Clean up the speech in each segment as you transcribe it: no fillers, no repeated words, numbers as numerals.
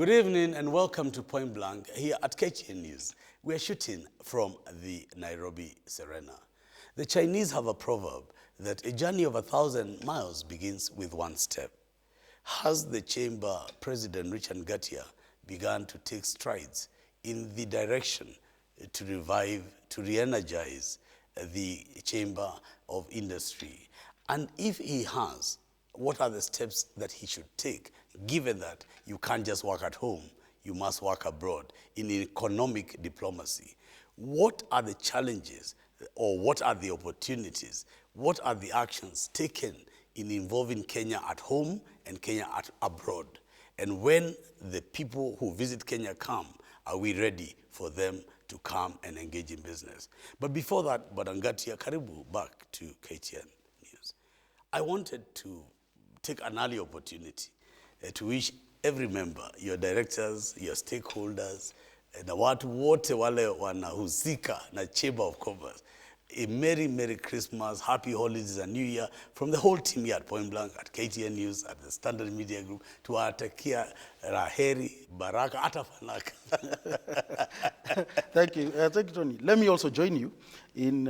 Good evening and welcome to Point Blank here at KNCCI News. We are shooting from the Nairobi Serena. The Chinese have a proverb that a journey of 1,000 miles begins with one step. Has the chamber president, Richard Ngatia, begun to take strides in the direction to revive, to re-energize the chamber of industry? And if he has, what are the steps that he should take, given that you can't just work at home, you must work abroad in economic diplomacy? What are the challenges or what are the opportunities? What are the actions taken in involving Kenya at home and Kenya abroad? And when the people who visit Kenya come, are we ready for them to come and engage in business? But before that, Ngatia, karibu back to KTN News. I wanted to take an early opportunity to wish every member, your directors, your stakeholders, na watu wote wale wanahusika na Chamber of Commerce, a Merry Christmas, Happy Holidays and New Year from the whole team here at Point Blank, at KTN News, at the Standard Media Group, tuwatakia raheri, baraka, hata fanaka. Thank you, Tony. Let me also join you in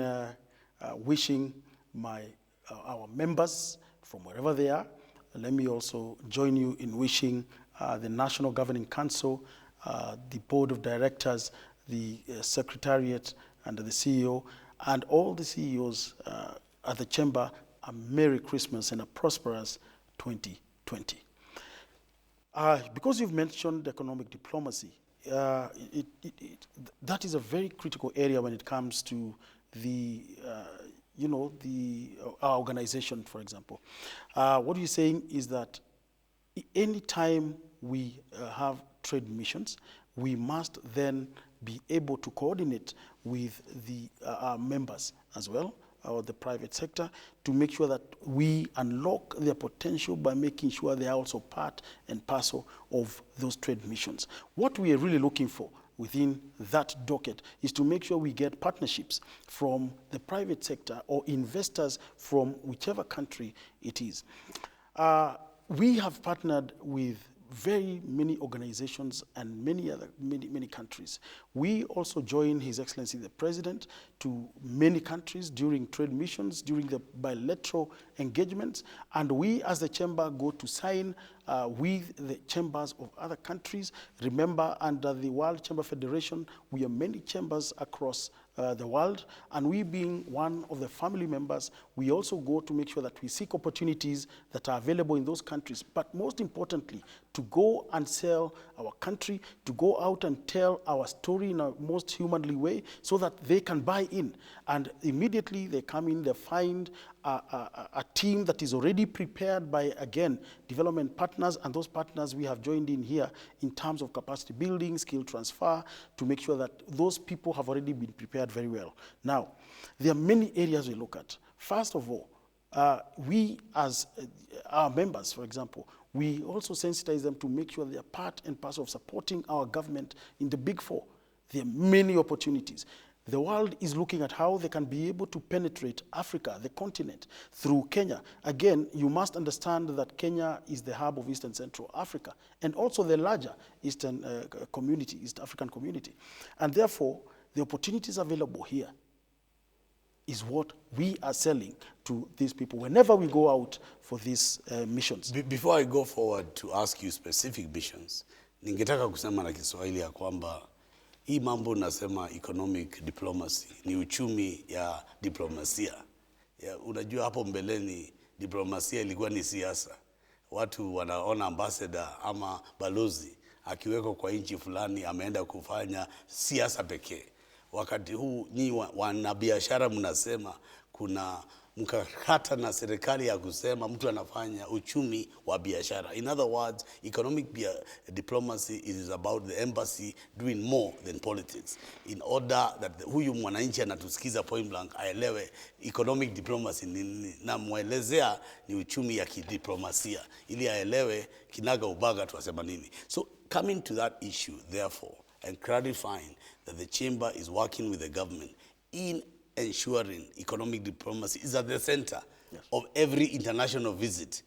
wishing our members from wherever they are. Let me also join you in wishing the National Governing Council, the Board of Directors, the Secretariat, and the CEO, and all the CEOs at the Chamber a Merry Christmas and a prosperous 2020. Because you've mentioned economic diplomacy, that is a very critical area when it comes to the our organization, for example. What you're saying is that anytime we have trade missions, we must then be able to coordinate with our members as well, or the private sector, to make sure that we unlock their potential by making sure they are also part and parcel of those trade missions. What we are really looking for within that docket is to make sure we get partnerships from the private sector or investors from whichever country it is. We have partnered with very many organizations and many countries. We also join His Excellency the President to many countries during trade missions, during the bilateral engagements, and we as the chamber go to sign with the chambers of other countries. Remember, under the World Chamber Federation, we have many chambers across the world, and we being one of the family members, we also go to make sure that we seek opportunities that are available in those countries, but most importantly, to go and sell our country, to go out and tell our story in a most humanly way so that they can buy in. And immediately they come in, they find a team that is already prepared by, again, development partners, and those partners we have joined in here in terms of capacity building, skill transfer, to make sure that those people have already been prepared very well. Now, there are many areas we look at. First of all, we as our members, for example, we also sensitize them to make sure they are part and parcel of supporting our government in the Big Four. There are many opportunities. The world is looking at how they can be able to penetrate Africa, the continent, through Kenya. Again, you must understand that Kenya is the hub of East and Central Africa, and also the larger Eastern community, East African community. And therefore, the opportunities available here is what we are selling to these people whenever we go out for these missions. Before I go forward to ask you specific missions, ningetaka kusema na Kiswahili ya kwamba hii mambo nasema economic diplomacy ni uchumi ya diplomasia. Unajua hapo mbeleni diplomasia ilikuwa ni siasa. Watu wanaona ambassador ama balozi akiweko kwa nchi fulani ameenda kufanya siasa pekee. Wakati huu ni wanabiashara mnasema kuna mkakata na serikali ya kusema mtu anafanya uchumi wa biashara. In other words, economic diplomacy is about the embassy doing more than politics. In order that huyu mwananchi anatusikiza Point Blank aelewe economic diplomacy na muelezea ni uchumi ya kidiplomasia, ili aelewe kinaga ubaga tuwasema nini. So coming to that issue, therefore, and clarifying that the chamber is working with the government in ensuring economic diplomacy is at the center of every international visit,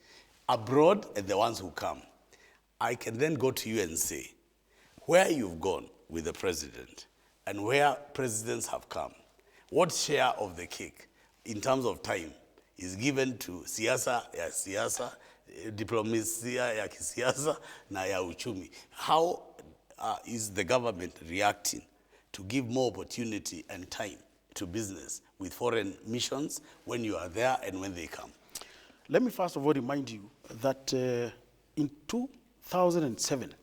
abroad and the ones who come. I can then go to you and say, where you've gone with the president and where presidents have come, what share of the cake in terms of time is given to siasa ya siasa, diplomasia ya kisiasa na ya uchumi? How is the government reacting to give more opportunity and time to business with foreign missions when you are there and when they come? Let me first of all remind you that in 2007,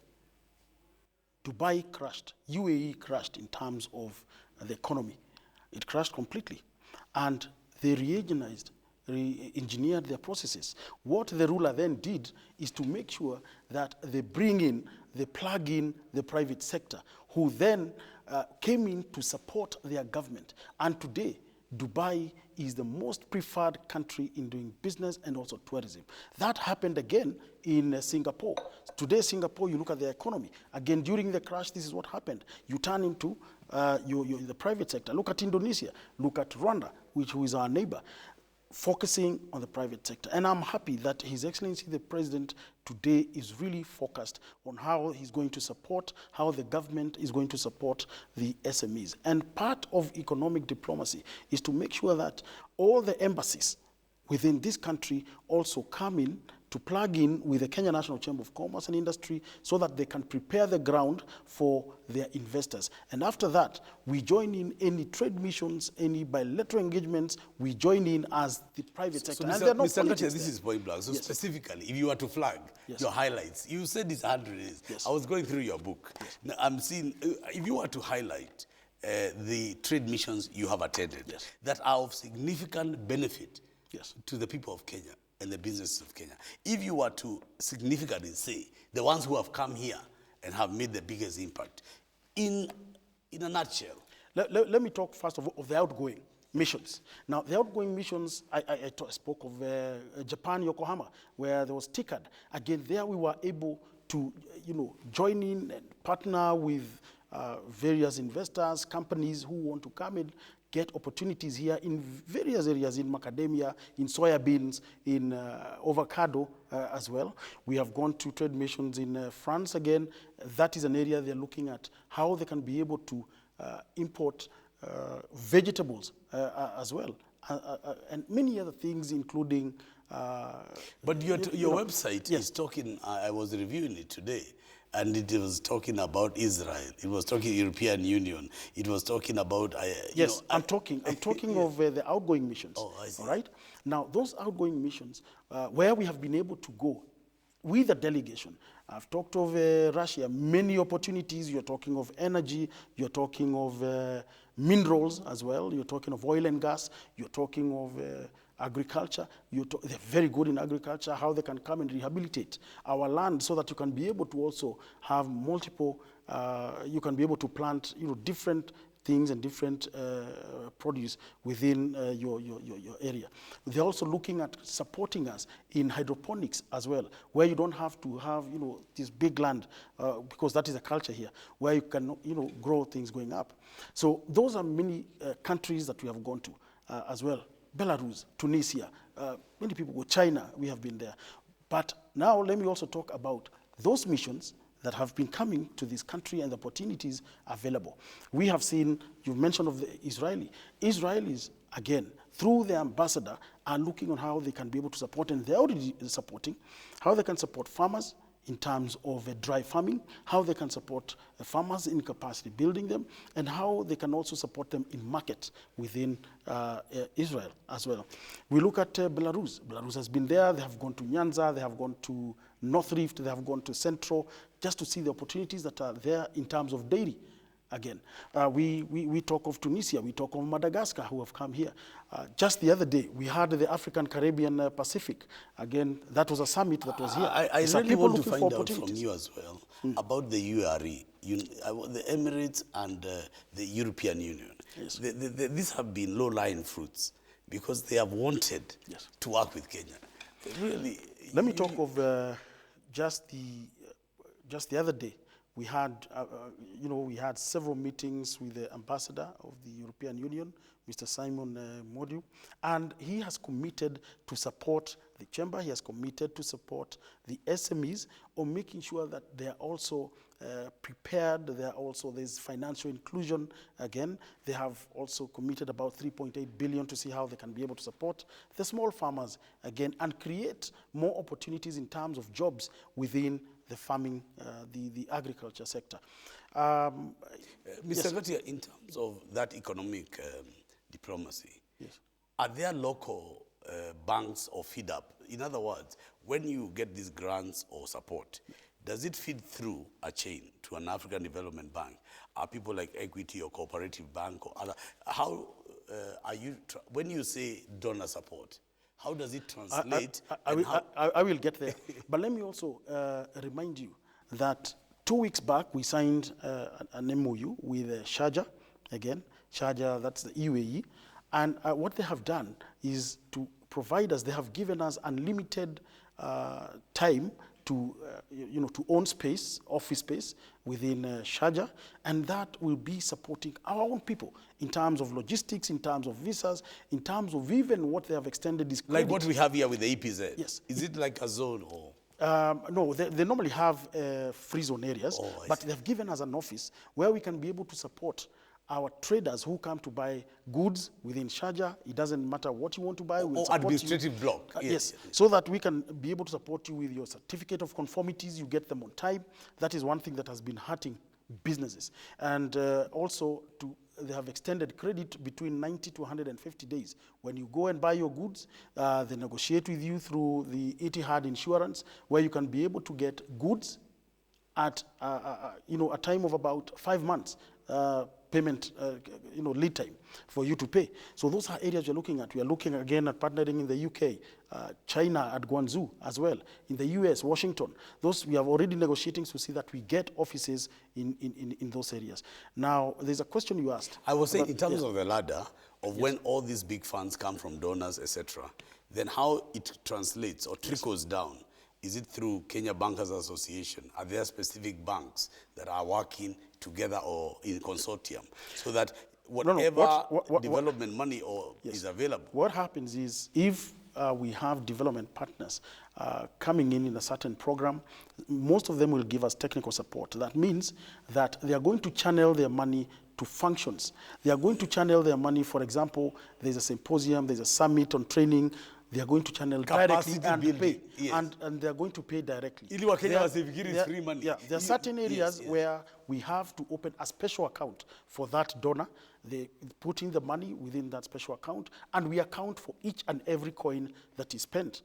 Dubai crashed, UAE crashed in terms of the economy. It crashed completely. And they re-engineered their processes. What the ruler then did is to make sure that they plug in the private sector, who then came in to support their government. And today, Dubai is the most preferred country in doing business and also tourism. That happened again in Singapore. Today, Singapore, you look at their economy. Again, during the crash, this is what happened. You turn into the private sector. Look at Indonesia. Look at Rwanda, who is our neighbor, focusing on the private sector. And I'm happy that His Excellency the President today is really focused on how he's going to support, how the government is going to support the SMEs. And part of economic diplomacy is to make sure that all the embassies within this country also come in to plug in with the Kenya National Chamber of Commerce and Industry so that they can prepare the ground for their investors. And after that, we join in any trade missions, any bilateral engagements, we join in as the private sector. So and there are no Mr. Ngatia, politics this there. is point blank. So Yes. specifically, if you were to flag your highlights, you said it's 100 days. Yes. I was going through your book. Now, I'm seeing, if you were to highlight the trade missions you have attended that are of significant benefit to the people of Kenya and the businesses of Kenya, if you were to significantly say the ones who have come here and have made the biggest impact, in a nutshell. Let me talk first of all of the outgoing missions. Now, the outgoing missions, I spoke of Japan, Yokohama, where there was TICAD. Again, there we were able to, join in and partner with various investors, companies who want to come in, get opportunities here in various areas, in macadamia, in soybeans, in avocado as well. We have gone to trade missions in France again. That is an area they're looking at how they can be able to import vegetables as well, and many other things, including... but your website is talking, I was reviewing it today, and it was talking about Israel. It was talking European Union. It was talking about... yes, I'm talking of the outgoing missions. Oh, I see. All right? Now, those outgoing missions, where we have been able to go with a delegation, I've talked of Russia, many opportunities. You're talking of energy. You're talking of minerals as well. You're talking of oil and gas. You're talking of... agriculture, they're very good in agriculture, how they can come and rehabilitate our land so that you can be able to also have multiple, you can be able to plant different things and different produce within your area. They're also looking at supporting us in hydroponics as well, where you don't have to have this big land, because that is a culture here, where you can grow things going up. So those are many countries that we have gone to as well. Belarus, Tunisia, many people go, China, we have been there. But now let me also talk about those missions that have been coming to this country and the opportunities available. We have seen, you mentioned of the Israelis, again, through the ambassador, are looking on how they can be able to support, and they're already supporting, how they can support farmers in terms of dry farming, how they can support farmers in capacity building them, and how they can also support them in market within Israel as well. We look at Belarus. Belarus has been there. They have gone to Nyanza. They have gone to North Rift. They have gone to Central, just to see the opportunities that are there in terms of dairy. Again, we talk of Tunisia, we talk of Madagascar, who have come here. Just the other day, we had the African, Caribbean, Pacific. Again, that was a summit that was here. I really want to find out from you as well about the URE, the Emirates and the European Union. Yes. These have been low-lying fruits because they have wanted to work with Kenya. Really, let me talk of just the other day. We had, we had several meetings with the ambassador of the European Union, Mr. Simon Modiu, and he has committed to support the chamber. He has committed to support the SMEs on making sure that they are also prepared. There's financial inclusion. Again, they have also committed about 3.8 billion to see how they can be able to support the small farmers again and create more opportunities in terms of jobs within the farming, the agriculture sector. Mr. Yes. Ngatia, in terms of that economic diplomacy, Yes. are there local banks or feed up? In other words, when you get these grants or support, does it feed through a chain to an African Development Bank? Are people like Equity or Cooperative Bank or other? How are you, when you say donor support, how does it translate? I will get there. But let me also remind you that 2 weeks back we signed an MOU with Sharjah, again, Sharjah, that's the UAE. And what they have done is to provide us, they have given us unlimited time to, to own space, office space within Sharjah, and that will be supporting our own people in terms of logistics, in terms of visas, in terms of even what they have extended is credit. Like what we have here with the EPZ? Yes. Is it like a zone or? No, they normally have free zone areas, Oh, but they've given us an office where we can be able to support our traders who come to buy goods within Sharjah. It doesn't matter what you want to buy. We'll support administrative you. block. Yes, so that we can be able to support you with your certificate of conformities. You get them on time. That is one thing that has been hurting businesses. And also, they have extended credit between 90 to 150 days. When you go and buy your goods, they negotiate with you through the Etihad insurance, where you can be able to get goods at a time of about 5 months. Payment, lead time for you to pay. So those are areas we're looking at. We are looking again at partnering in the UK, China at Guangzhou as well, in the US, Washington. Those we have already negotiating to see that we get offices in those areas. Now, there's a question you asked. I was saying in terms of the ladder of when all these big funds come from donors, etc., then how it translates or trickles down. Is it through Kenya Bankers Association? Are there specific banks that are working together or in consortium so that whatever development money is available? What happens is if we have development partners coming in a certain program, most of them will give us technical support. That means that they are going to channel their money to functions. They are going to channel their money, for example, there's a symposium, there's a summit on training. They are going to channel directly and pay, yes. and they are going to pay directly. There are certain areas where we have to open a special account for that donor. They put in the money within that special account, and we account for each and every coin that is spent,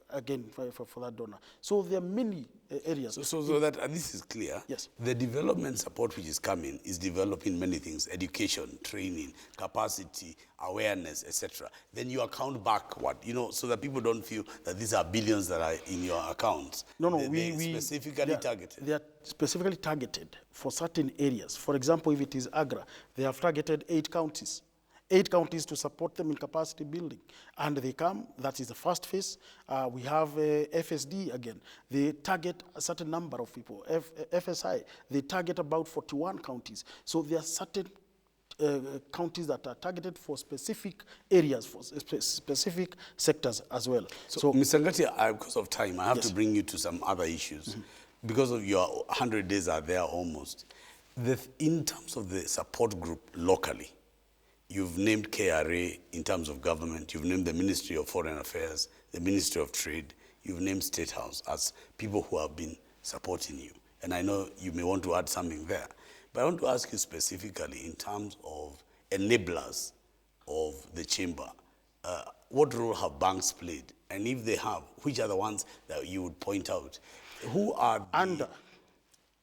again, for that donor. So there are many areas. So that, and this is clear, yes. The development support which is coming is developing many things: education, training, capacity, awareness, etc. Then you account backward, so that people don't feel that these are billions that are in your accounts. No, they're specifically targeted. They are specifically targeted for certain areas. For example, if it is Agra, they have targeted 8 counties. 8 counties to support them in capacity building. And they come, that is the first phase. We have FSD again. They target a certain number of people. FSI, they target about 41 counties. So there are certain counties that are targeted for specific areas, for specific sectors as well. So Mr. Ngatia, because of time, I have to bring you to some other issues. Mm-hmm. Because of your 100 days are there almost. In terms of the support group locally, you've named KRA in terms of government, you've named the Ministry of Foreign Affairs, the Ministry of Trade, you've named State House as people who have been supporting you. And I know you may want to add something there. But I want to ask you specifically in terms of enablers of the chamber, what role have banks played? And if they have, which are the ones that you would point out? Who are under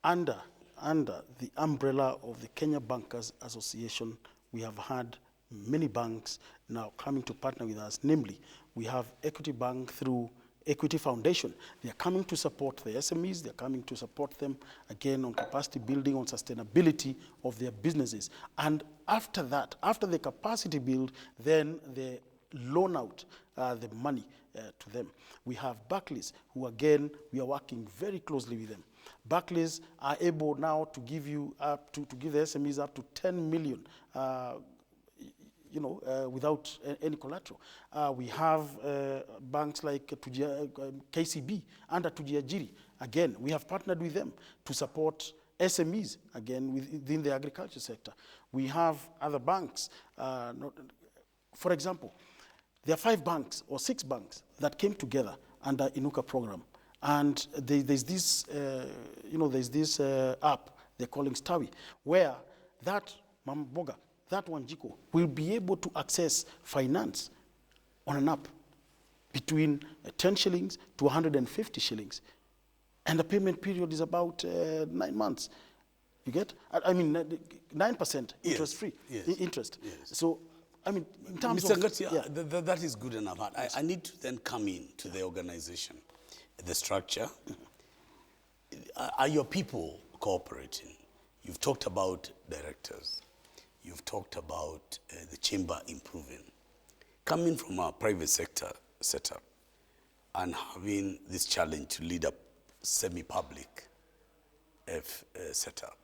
the umbrella of the Kenya Bankers Association, we have had many banks now coming to partner with us. Namely, we have Equity Bank through Equity Foundation. They are coming to support the SMEs. They are coming to support them, again, on capacity building, on sustainability of their businesses. And after that, after the capacity build, then they loan out the money to them. We have Barclays, who again, we are working very closely with them. Barclays are able now to give you up to give the SMEs up to 10 million without any collateral. We have banks like KCB under Tujiajiri. Again, we have partnered with them to support SMEs, again, within the agriculture sector. We have other banks. For example, there are 5 banks or 6 banks that came together under Inuka program. And there's this, app they're calling Stawi, where that Mamboga, that Wanjiko, will be able to access finance on an app between 10 shillings to 150 shillings. And the payment period is about 9 months. You get? 9% interest-free interest. Yes. So, in terms Mr. of... Ngatia, that is good enough. I need to then come in to the organization, the structure. Are your people cooperating? You've talked about directors. You've talked about the chamber improving. Coming from a private sector setup and having this challenge to lead a semi-public setup,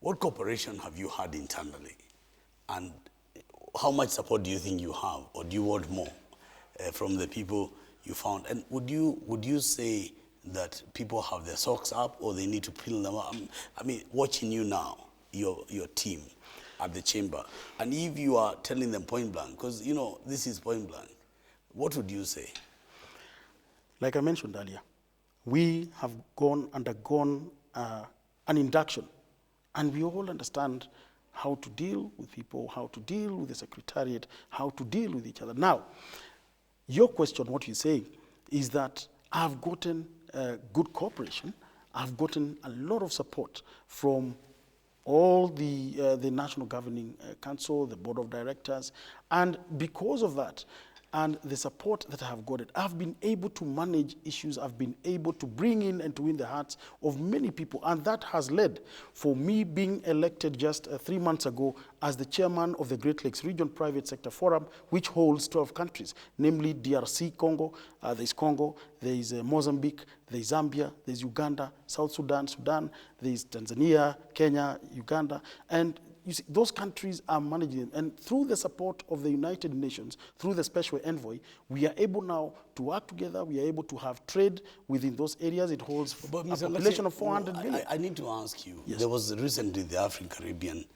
what cooperation have you had internally? And how much support do you think you have, or do you want more from the people you found? And would you say that people have their socks up, or they need to peel them up? Watching you now, your team at the chamber, and if you are telling them point blank, because this is point blank, what would you say? Like I mentioned earlier, we have undergone an induction, and we all understand how to deal with people, how to deal with the secretariat, how to deal with each other. Now, your question, what you're saying, is that I've gotten good cooperation. I've gotten a lot of support from all the National Governing Council, the Board of Directors, and because of that, and the support that I have gotten, I've been able to manage issues. I've been able to bring in and to win the hearts of many people. And that has led for me being elected just 3 months ago as the chairman of the Great Lakes Region Private Sector Forum, which holds 12 countries, namely DRC, Congo, there's Mozambique, there's Zambia, there's Uganda, South Sudan, there's Tanzania, Kenya, Uganda, and you see, those countries are managing them. And through the support of the United Nations, through the Special Envoy, we are able now to work together. We are able to have trade within those areas. It holds a population of 400 million. I need to ask you, yes. There was recently the African-Caribbean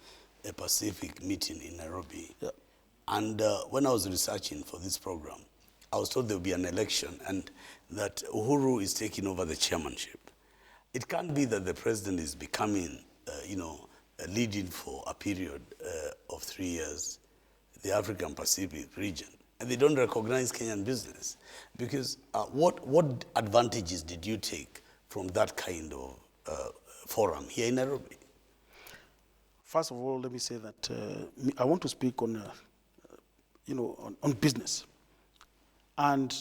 Pacific meeting in Nairobi. Yeah. And when I was researching for this program, I was told there will be an election and that Uhuru is taking over the chairmanship. It can't be that the president is becoming, leading for a period of 3 years, the African Pacific region, and they don't recognize Kenyan business. Because what advantages did you take from that kind of forum here in Nairobi? First of all, let me say that I want to speak on, on business and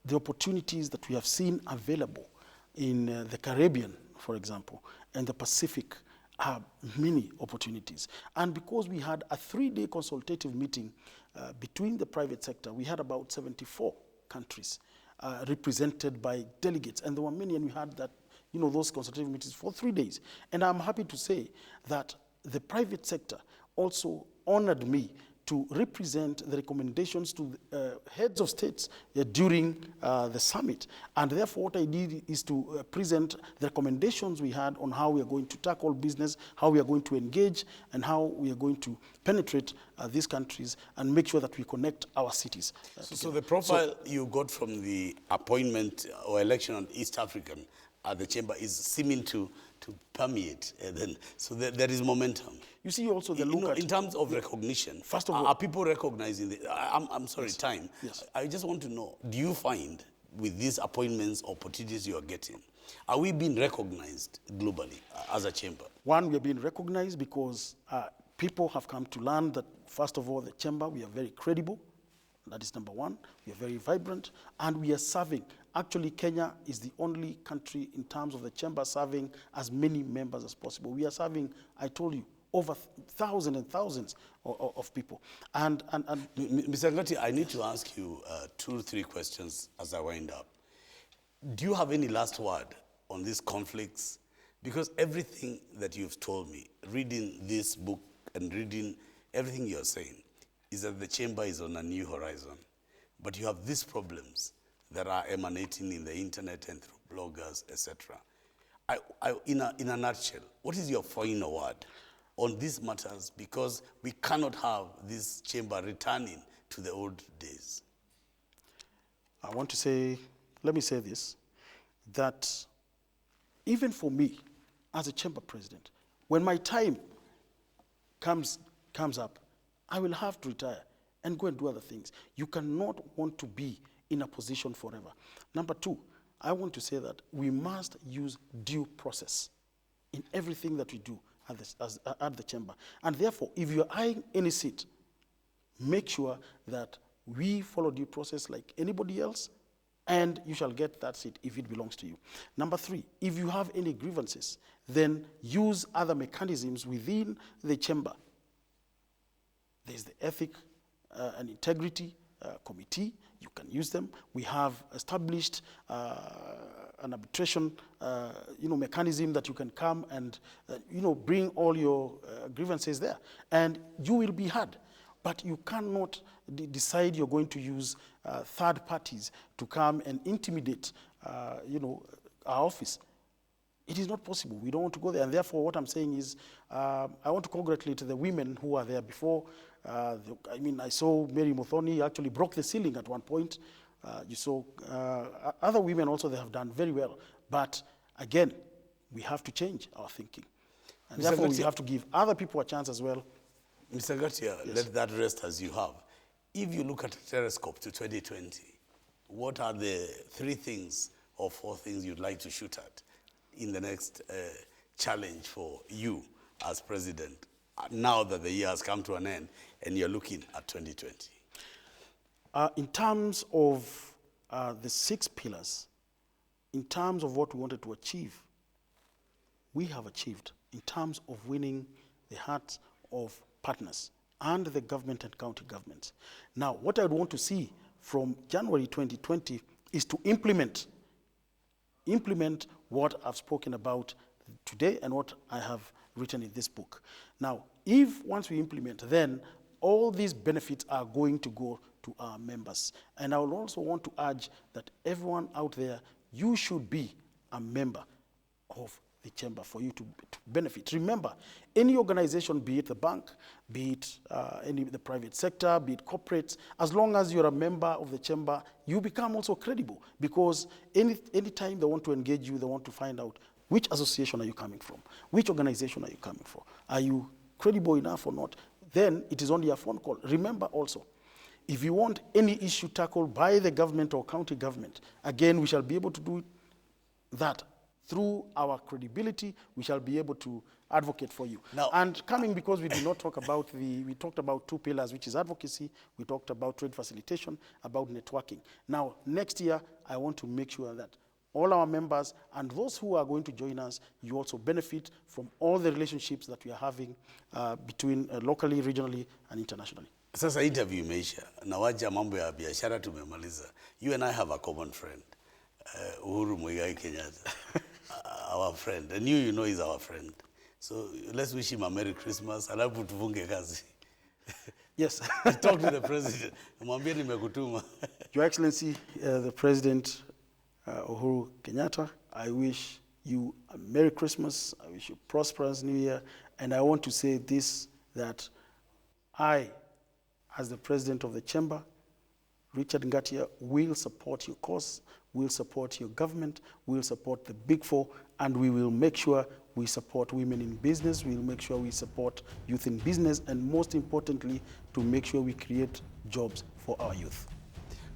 the opportunities that we have seen available in the Caribbean, for example, and the Pacific. Are many opportunities. And because we had a 3-day consultative meeting between the private sector, we had about 74 countries represented by delegates. And there were many, and we had that, those consultative meetings for 3 days. And I'm happy to say that the private sector also honored me to represent the recommendations to heads of states during the summit. And therefore, what I did is to present the recommendations we had on how we are going to tackle business, how we are going to engage, and how we are going to penetrate these countries and make sure that we connect our cities. So the profile you got from the appointment or election on East African at the chamber is seeming to permeate. So there is momentum. You see also the look at... In terms of recognition, first of all, are people recognizing I'm sorry, yes. time. Yes. I just want to know, do you find with these appointments, opportunities you are getting, are we being recognized globally as a chamber? One, we are being recognized because people have come to learn that, first of all, the chamber, we are very credible. That is number one. We are very vibrant, and we are serving. Actually, Kenya is the only country in terms of the chamber serving as many members as possible. We are serving, I told you, over thousands and thousands of people. And Mr. Ngatia, I need to ask you 2 or 3 questions as I wind up. Do you have any last word on these conflicts? Because everything that you've told me, reading this book and reading everything you're saying, is that the chamber is on a new horizon, but you have these problems that are emanating in the internet and through bloggers, etc. In a nutshell, what is your final word on these matters? Because we cannot have this chamber returning to the old days. I want to say, let me say this, that even for me, as a chamber president, when my time comes up, I will have to retire and go and do other things. You cannot want to be in a position forever. Number two, I want to say that we must use due process in everything that we do at the chamber. And therefore, if you're eyeing any seat, make sure that we follow due process like anybody else, and you shall get that seat if it belongs to you. Number three, if you have any grievances, then use other mechanisms within the chamber. There's the Ethic and Integrity Committee. You can use them. We have established an arbitration mechanism that you can come and bring all your grievances there, and you will be heard. But you cannot decide you're going to use third parties to come and intimidate, our office. It is not possible. We don't want to go there. And therefore, what I'm saying is, I want to congratulate the women who were there before. I saw Mary Muthoni actually broke the ceiling at one point. You saw other women also, they have done very well. But again, we have to change our thinking. And therefore, we have to give other people a chance as well. Mr. Ngatia, yes. Let that rest as you have. If you look at a telescope to 2020, what are the 3 things or 4 things you'd like to shoot at in the next challenge for you as president, now that the year has come to an end and you're looking at 2020? In terms of the 6 pillars, in terms of what we wanted to achieve, we have achieved in terms of winning the hearts of partners and the government and county governments. Now, what I would want to see from January 2020 is to implement what I've spoken about today and what I have written in this book. Now, once we implement, then all these benefits are going to go to our members. And I will also want to urge that everyone out there, you should be a member of the chamber for you to benefit. Remember, any organization, be it the bank, be it the private sector, be it corporates, as long as you're a member of the chamber, you become also credible, because any time they want to engage you, they want to find out which association are you coming from, which organization are you coming from, are you credible enough or not, then it is only a phone call. Remember also, if you want any issue tackled by the government or county government, again, we shall be able to do that. Through our credibility, we shall be able to advocate for you. Now, and because we did not talk about we talked about 2 pillars, which is advocacy, we talked about trade facilitation, about networking. Now, next year, I want to make sure that all our members and those who are going to join us, you also benefit from all the relationships that we are having between locally, regionally, and internationally. Sasa interview imeisha. Na waja mambo ya biashara tumemaliza. You and I have a common friend, Uhuru Muigai Kenyatta. Our friend, and you know he's our friend. So let's wish him a Merry Christmas. Alafu tufunge kazi. Yes. Talk to the president. Mwambie nimekutuma. Your Excellency, the President Uhuru Kenyatta, I wish you a Merry Christmas. I wish you a prosperous New Year. And I want to say this, that I, as the President of the Chamber, Richard Ngatia, will support your cause, will support your government, will support the Big Four, and we will make sure we support women in business, we'll make sure we support youth in business, and most importantly, to make sure we create jobs for our youth.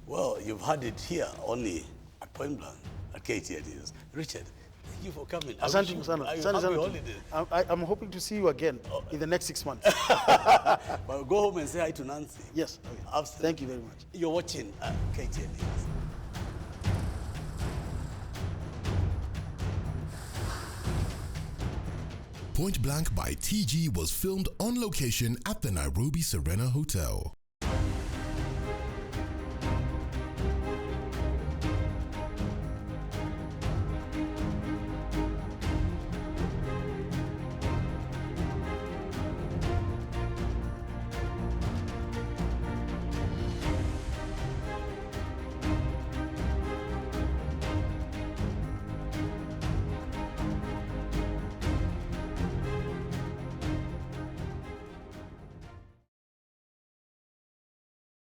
Well, you've had it here only at Point Blank, at KTN News. Richard, thank you for coming. I'm hoping to see you again in the next 6 months. Well, go home and say hi to Nancy. Yes. Okay. Thank you very much. You're watching KTN News. Point Blank by TG was filmed on location at the Nairobi Serena Hotel.